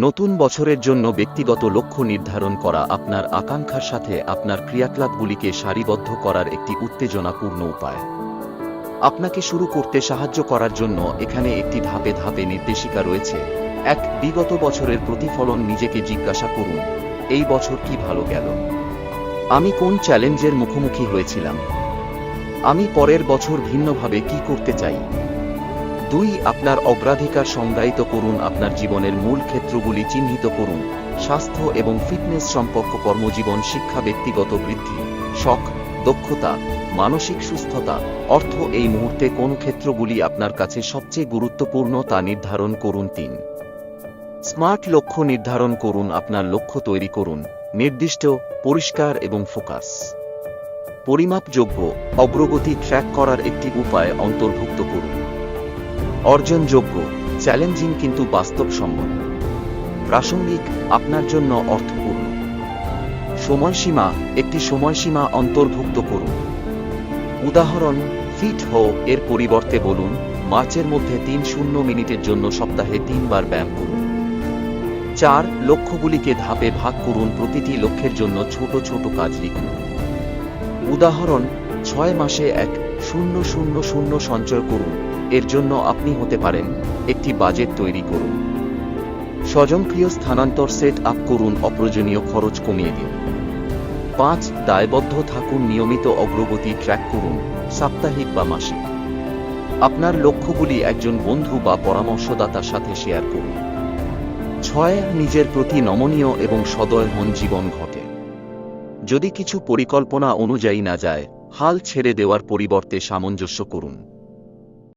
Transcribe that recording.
নতুন বছরের জন্য ব্যক্তিগত লক্ষ্য নির্ধারণ করা আপনার আকাঙ্ক্ষার সাথে আপনার ক্রিয়াকলাপগুলিকে সারিবদ্ধ করার একটি উত্তেজনাপূর্ণ উপায়। আপনাকে শুরু করতে সাহায্য করার জন্য এখানে একটি ধাপে ধাপে নির্দেশিকা রয়েছে। বিগত বছরের প্রতিফলন। নিজেকে জিজ্ঞাসা করুন, এই বছর কি ভালো গেল? আমি কোন চ্যালেঞ্জের মুখোমুখি হয়েছিলাম? আমি পরের বছর ভিন্নভাবে কি করতে চাই? 2. আপনার অগ্রাধিকার সংজ্ঞায়িত করুন। আপনার জীবনের মূল ক্ষেত্রগুলি চিহ্নিত করুন: স্বাস্থ্য এবং ফিটনেস, সম্পর্ক, কর্মজীবন, শিক্ষা, ব্যক্তিগত বৃদ্ধি, শখ, দক্ষতা, মানসিক সুস্থতা, অর্থ। এই মুহূর্তে কোন ক্ষেত্রগুলি আপনার কাছে সবচেয়ে গুরুত্বপূর্ণ তা নির্ধারণ করুন। 3. স্মার্ট লক্ষ্য নির্ধারণ করুন। আপনার লক্ষ্য তৈরি করুন নির্দিষ্ট, পরিষ্কার এবং ফোকাস। পরিমাপযোগ্য অগ্রগতি ট্র্যাক করার একটি উপায় অন্তর্ভুক্ত করুন। অর্জনযোগ্য, চ্যালেঞ্জিং কিন্তু বাস্তবসম্মত। প্রাসঙ্গিক, আপনার জন্য অর্থপূর্ণ। সময়সীমা, একটি সময়সীমা অন্তর্ভুক্ত করুন। উদাহরণ, ফিট হও এর পরিবর্তে বলুন, মার্চের মধ্যে 30 মিনিটের জন্য সপ্তাহে 3 বার ব্যায়াম করুন। 4. লক্ষ্যগুলিকে ধাপে ভাগ করুন। প্রতিটি লক্ষ্যের জন্য ছোট ছোট কাজ লিখুন। উদাহরণ, 6 মাসে 1,000 সঞ্চয় করুন। এর জন্য আপনি হতে পারেন: একটি বাজেট তৈরি করুন, স্বয়ংক্রিয় স্থানান্তর সেট আপ করুন, অপ্রয়োজনীয় খরচ কমিয়ে দিন। 5. দায়বদ্ধ থাকুন। নিয়মিত অগ্রগতি ট্র্যাক করুন, সাপ্তাহিক বা মাসিক। আপনার লক্ষ্যগুলি একজন বন্ধু বা পরামর্শদাতার সাথে শেয়ার করুন। 6. নিজের প্রতি নমনীয় এবং সদয় হন। জীবন ঘটে। যদি কিছু পরিকল্পনা অনুযায়ী না যায়, হাল ছেড়ে দেওয়ার পরিবর্তে সামঞ্জস্য করুন।